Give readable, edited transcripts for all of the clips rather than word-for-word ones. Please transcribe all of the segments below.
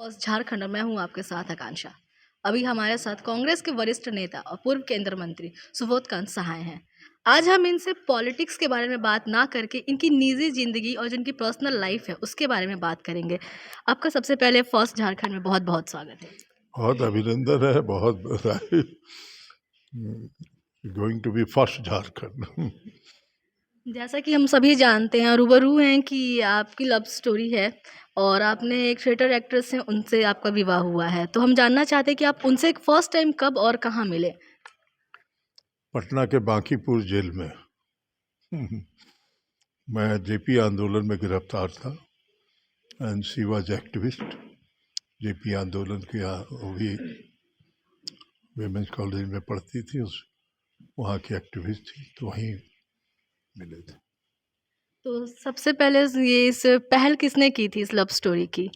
झारखंड और मैं हूं आपके साथ आकांक्षा। अभी हमारे साथ कांग्रेस के वरिष्ठ नेता और पूर्व केंद्रीय मंत्री सुबोधकांत सहाय हैं। आज हम इनसे पॉलिटिक्स के बारे में बात ना करके इनकी निजी जिंदगी और जिनकी पर्सनल लाइफ है उसके बारे में बात करेंगे। आपका सबसे पहले फर्स्ट झारखंड में बहुत बहुत स्वागत है। बहुत अभिनंदन है, बहुत बधाई। Going to be first Jharkhand. जैसा कि हम सभी जानते हैं और रूबरू हैं कि आपकी लव स्टोरी है और आपने एक थिएटर एक्ट्रेस हैं, उनसे आपका विवाह हुआ है। तो हम जानना चाहते हैं कि आप उनसे फर्स्ट टाइम कब और कहाँ मिले। पटना के बांकीपुर जेल में। मैं जेपी आंदोलन में गिरफ्तार था and she was activist. JP आंदोलन की वो भी विमेंस कॉलेज में पढ़ती थी, उस वहाँ की एक्टिविस्ट थी, तो वहीं मिले थे। तो सबसे पहले ये इस पहल किसने की थी इस लव स्टोरी की?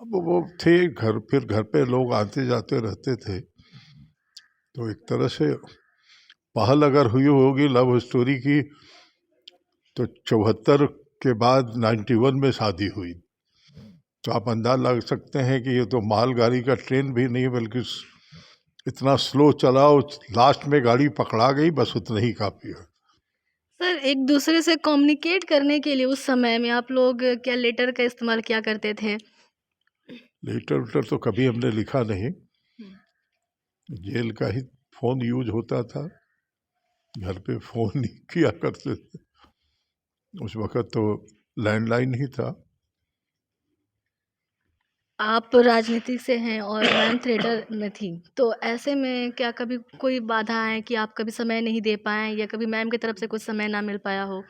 अब वो थे घर, फिर घर पे लोग आते जाते रहते थे, तो एक तरह से पहल अगर हुई होगी लव स्टोरी की तो 74 के बाद 91 में शादी हुई। तो आप अंदाज लगा सकते हैं कि ये तो मालगाड़ी का ट्रेन भी नहीं बल्कि इतना स्लो चला, लास्ट में गाड़ी पकड़ा गई, बस उतना ही काफ़ी है। सर, एक दूसरे से कम्युनिकेट करने के लिए उस समय में आप लोग क्या लेटर का इस्तेमाल किया करते थे? लेटर वेटर तो कभी हमने लिखा नहीं, जेल का ही फ़ोन यूज होता था, घर पे फ़ोन नहीं किया करते थे। उस वक़्त तो लैंडलाइन ही था। आप राजनीति से हैं और मैम थिएटर में थी, तो ऐसे में क्या कभी कोई बाधा आए कि आप कभी समय नहीं दे पाएँ या कभी मैम की तरफ से कुछ समय ना मिल पाया हो?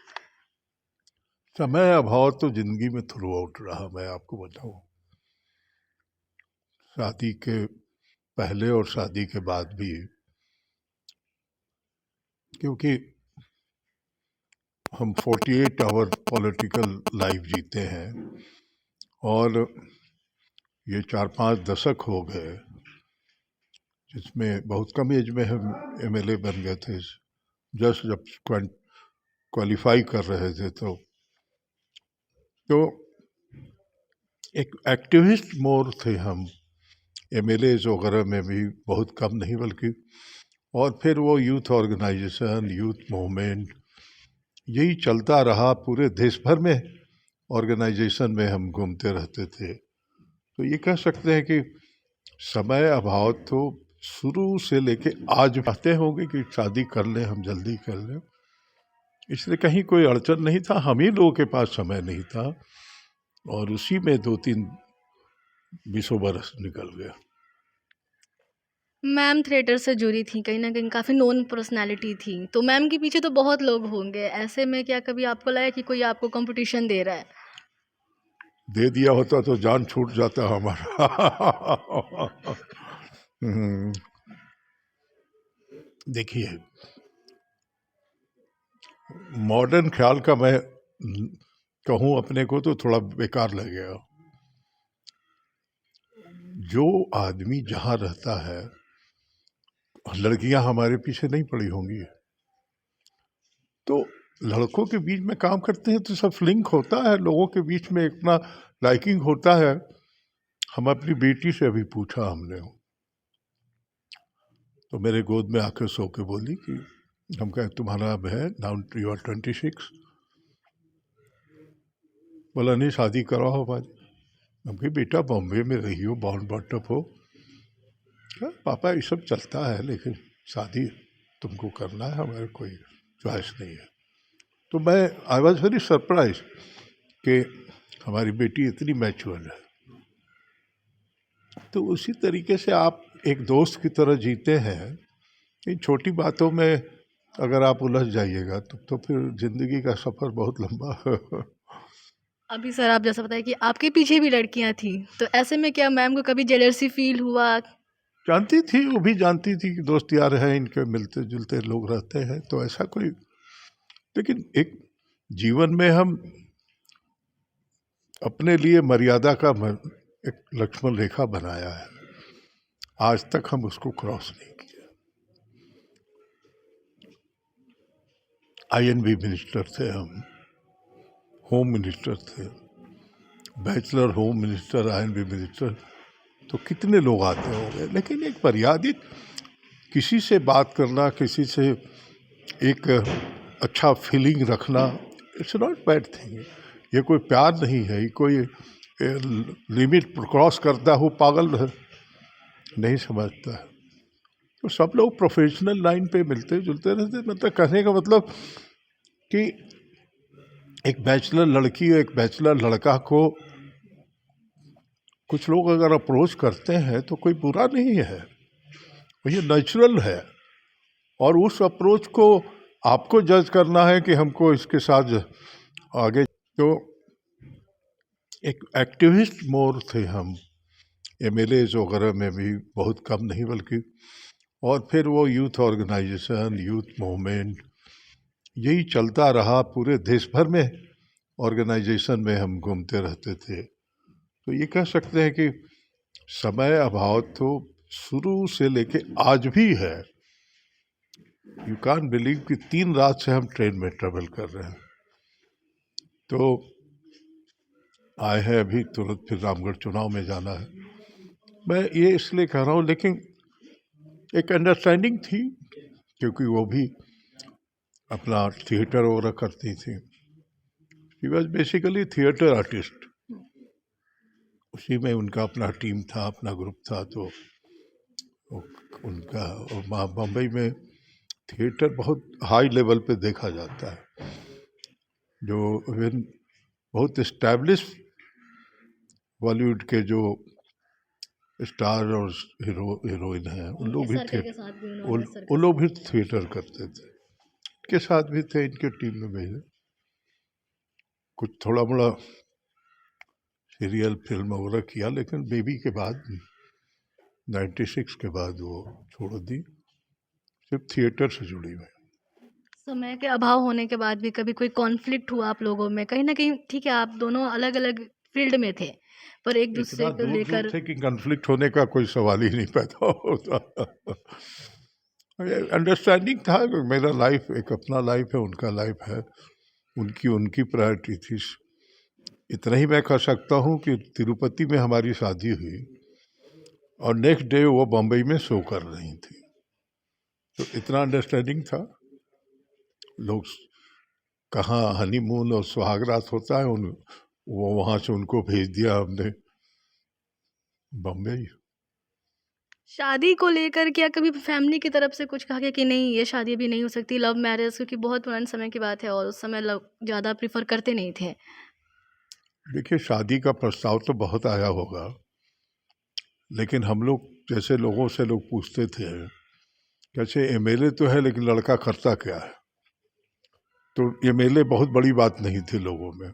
समय अभाव तो ज़िंदगी में थ्रू आउट रहा, मैं आपको बताऊँ। शादी के पहले और शादी के बाद भी, क्योंकि हम 48 आवर पॉलिटिकल लाइफ जीते हैं और ये 4-5 दशक हो गए जिसमें बहुत कम एज में हम एमएलए बन गए थे, जस्ट जब क्वालिफाई कर रहे थे। तो एक एक्टिविस्ट मोर थे हम, एमएलए वगैरह में भी बहुत कम नहीं बल्कि। और फिर वो यूथ ऑर्गेनाइजेशन, यूथ मूवमेंट, यही चलता रहा पूरे देश भर में। ऑर्गेनाइजेशन में हम घूमते रहते थे, तो ये कह सकते हैं कि समय अभाव तो शुरू से लेके आज चाहते होंगे कि शादी कर लें, हम जल्दी कर लें, इसलिए कहीं कोई अड़चन नहीं था। हम ही लोगों के पास समय नहीं था और उसी में 2-3 बीसों बरस निकल गया। मैम थिएटर से जुड़ी थी, कहीं न कहीं काफ़ी नोन पर्सनैलिटी थी, तो मैम के पीछे तो बहुत लोग होंगे। ऐसे में क्या कभी आपको लगा कि कोई आपको कॉम्पिटिशन दे रहा है? दे दिया होता तो जान छूट जाता हमारा। देखिए, मॉडर्न ख्याल का मैं कहूँ अपने को तो थोड़ा बेकार लगेगा। जो आदमी जहाँ रहता है, लड़कियां हमारे पीछे नहीं पड़ी होंगी, तो लड़कों के बीच में काम करते हैं तो सब लिंक होता है, लोगों के बीच में इतना लाइकिंग होता है। हम अपनी बेटी से अभी पूछा हमने, तो मेरे गोद में आकर सो के बोली कि हम कहे तुम्हारा अब है नाउ यू आर 26। बोला नहीं शादी कराओ हमारी। हम कहे बेटा बॉम्बे में रही हो, बॉर्न बॉटअप हो। पापा ये सब चलता है लेकिन शादी तुमको करना है, हमारे कोई चॉइस नहीं है। तो मैं आई वॉज वेरी सरप्राइज कि हमारी बेटी इतनी मैच्योर है। तो उसी तरीके से आप एक दोस्त की तरह जीते हैं। इन छोटी बातों में अगर आप उलझ जाइएगा तो फिर ज़िंदगी का सफ़र बहुत लंबा है। अभी सर आप जैसा बताया कि आपके पीछे भी लड़कियाँ थीं, तो ऐसे में क्या मैम को कभी जेलसी फ़ील हुआ? जानती थी, वो भी जानती थी कि दोस्त यार हैं, इनके मिलते जुलते लोग रहते हैं, तो ऐसा कोई। लेकिन एक जीवन में हम अपने लिए मर्यादा का एक लक्ष्मण रेखा बनाया है, आज तक हम उसको क्रॉस नहीं किया। आईएनबी मिनिस्टर थे हम, होम मिनिस्टर थे, bachelor home minister, I&B minister, तो कितने लोग आते होंगे। लेकिन एक मर्यादित किसी से बात करना, किसी से एक अच्छा फीलिंग रखना, इट्स नॉट बैड थिंग। ये कोई प्यार नहीं है, ये कोई लिमिट क्रॉस करता हो पागल नहीं समझता है। तो सब लोग प्रोफेशनल लाइन पे मिलते जुलते रहते। मतलब कहने का मतलब कि एक बैचलर लड़की और एक बैचलर लड़का को कुछ लोग अगर अप्रोच करते हैं तो कोई बुरा नहीं है, ये नेचुरल है। और उस अप्रोच को आपको जज करना है कि हमको इसके साथ आगे। तो एक एक्टिविस्ट मोर थे हम, एमएलएज वगैरह में भी बहुत कम नहीं बल्कि। और फिर वो यूथ ऑर्गेनाइजेशन, यूथ मूवमेंट, यही चलता रहा। पूरे देश भर में ऑर्गेनाइजेशन में हम घूमते रहते थे। तो ये कह सकते हैं कि समय अभाव तो शुरू से लेके आज भी है। यू कांट बिलीव कि 3 रात से हम ट्रेन में ट्रेवल कर रहे हैं। तो आए हैं अभी तुरंत, फिर रामगढ़ चुनाव में जाना है। मैं ये इसलिए कह रहा हूँ, लेकिन एक अंडरस्टैंडिंग थी, क्योंकि वो भी अपना थिएटर वगैरह करती थी। She was basically theatre artist. उसी में उनका अपना टीम था, अपना ग्रुप था। तो उनका बम्बई में थिएटर बहुत हाई लेवल पे देखा जाता है। जो इवन बहुत इस्टेब्लिश बॉलीवुड के जो स्टार और हीरोइन हैं, उन लोग भी उन लोग भी थिएटर करते थे। इनके साथ भी थे, इनके टीम में भी है। कुछ थोड़ा बड़ा सीरियल फिल्म वगैरह किया, लेकिन बेबी के बाद 96 के बाद वो छोड़ दी, सिर्फ थिएटर से जुड़ी हुई। समय के अभाव होने के बाद भी कभी कोई कॉन्फ्लिक्ट हुआ आप लोगों में? कहीं ना कहीं ठीक है, आप दोनों अलग अलग फील्ड में थे, पर एक दूसरे को लेकर थे कि कॉन्फ्लिक्ट होने का कोई सवाल ही नहीं पैदा होता। अंडरस्टैंडिंग था। मेरा लाइफ एक अपना लाइफ है, उनका लाइफ है, उनकी उनकी प्रायोरिटी थी। इतना ही मैं कह सकता हूँ कि तिरुपति में हमारी शादी हुई और नेक्स्ट डे वो बम्बई में शो कर रही थी। तो इतना अंडरस्टैंडिंग था। लोग कहाँ हनीमून और सुहागरात होता है, वो वहाँ से उनको भेज दिया हमने बम्बई। शादी को लेकर क्या कभी फैमिली की तरफ से कुछ कहा गया कि नहीं ये शादी भी नहीं हो सकती, लव मैरिज, क्योंकि बहुत पुराने समय की बात है और उस समय लोग ज़्यादा प्रिफर करते नहीं थे? देखिए, शादी का प्रस्ताव तो बहुत आया होगा, लेकिन हम लोग जैसे लोगों से लोग पूछते थे, कैसे एमएलए तो है लेकिन लड़का करता क्या है। तो एमएलए बहुत बड़ी बात नहीं थी लोगों में।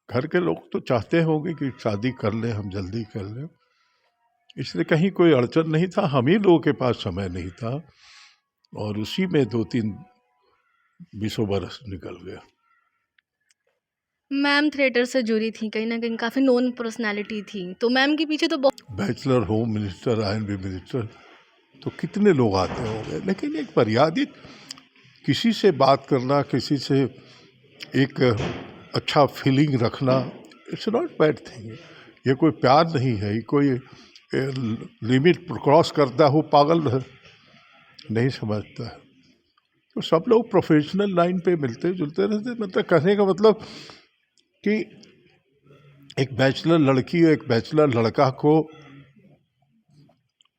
घर के लोग तो चाहते होंगे कि शादी कर लें, हम जल्दी कर लें, इसलिए कहीं कोई अड़चन नहीं था। हम ही लोगों के पास समय नहीं था, और उसी में 2-3 20 बरस निकल गया। मैम थिएटर से जुड़ी थी, कहीं ना कहीं काफ़ी नोन पर्सनैलिटी थी, तो मैम के पीछे तो बहुत bachelor home minister, I&B minister, तो कितने लोग आते होंगे। लेकिन एक मर्यादित किसी से बात करना, किसी से एक अच्छा फीलिंग रखना, इट्स नॉट बैड थिंग। ये कोई प्यार नहीं है, ये कोई लिमिट क्रॉस करता हो पागल नहीं समझता है। तो सब लोग प्रोफेशनल लाइन पे मिलते जुलते रहते। मतलब कहने का मतलब कि एक बैचलर लड़की और एक बैचलर लड़का को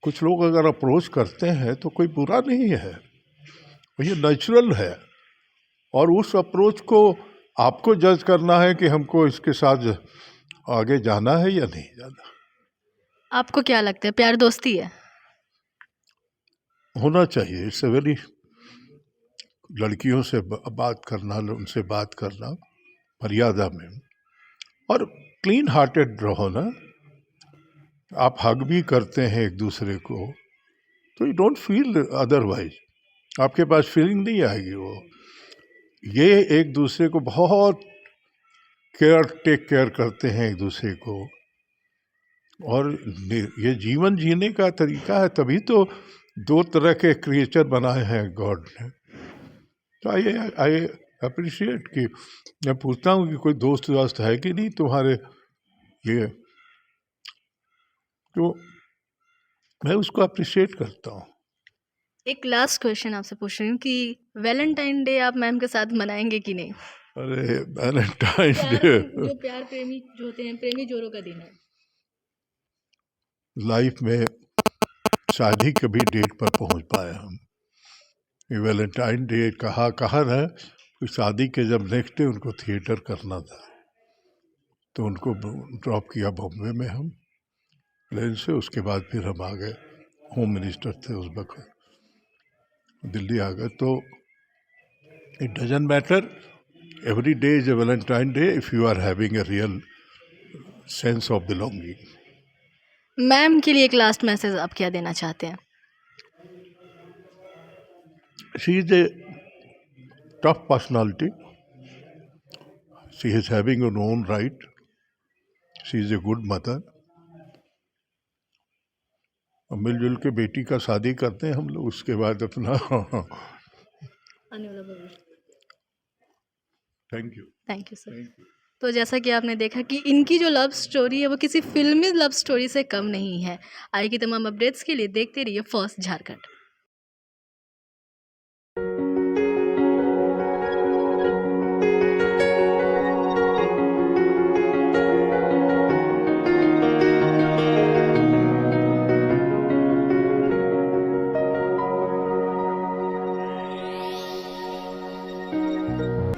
कुछ लोग अगर अप्रोच करते हैं तो कोई बुरा नहीं है, ये नेचुरल है। और उस अप्रोच को आपको जज करना है कि हमको इसके साथ आगे जाना है या नहीं जाना। आपको क्या लगता है, प्यार दोस्ती है? होना चाहिए। इससे वेरी, लड़कियों से बात करना, उनसे बात करना मर्यादा में, और क्लीन हार्टेड रहो ना। आप हग भी करते हैं एक दूसरे को तो यू डोंट फील अदरवाइज, आपके पास फीलिंग नहीं आएगी। वो ये एक दूसरे को बहुत टेक केयर करते हैं एक दूसरे को, और ये जीवन जीने का तरीका है। तभी तो 2 तरह के क्रिएचर बनाए हैं गॉड ने। तो आइए अप्रिशिएट कि मैं पूछता हूँ कि कोई दोस्त वास्त है कि नहीं तुम्हारे, ये तो मैं उसको अप्रिशिएट करता हूँ। एक लास्ट क्वेश्चन आपसे पूछ रही हूँ कि वैलेंटाइन डे आप मैम के साथ मनाएंगे कि नहीं? अरे वैलेंटाइन प्यार डे जो प्यार प्रेमी जो होते हैं, प्रेमी जोड़ों का दिन है। लाइफ में शादी कभी डेट पर पहुंच पाए हम। ये वैलेंटाइन डे कहा है कि शादी के जब नेक्स्ट डे उनको थिएटर करना था, तो उनको ड्रॉप किया बॉम्बे में हम प्लेन से। उसके बाद फिर हम आ गए, होम मिनिस्टर थे उस वक्त, दिल्ली आ गए। तो it doesn't matter, every day is a Valentine Day if you are having a real sense of belonging. Ma'am के लिए एक लास्ट मैसेज आप क्या देना चाहते हैं? She is a tough personality, she is having her own right, she is a good mother. और मिलजुल के बेटी का शादी करते हैं हम लोग, उसके बाद अपना आने वाला भविष्य। Thank you. Thank you sir. तो जैसा कि आपने देखा कि इनकी जो लव स्टोरी है वो किसी फिल्मी लव स्टोरी से कम नहीं है। आगे की तमाम अपडेट्स के लिए देखते रहिए फर्स्ट झारखंड।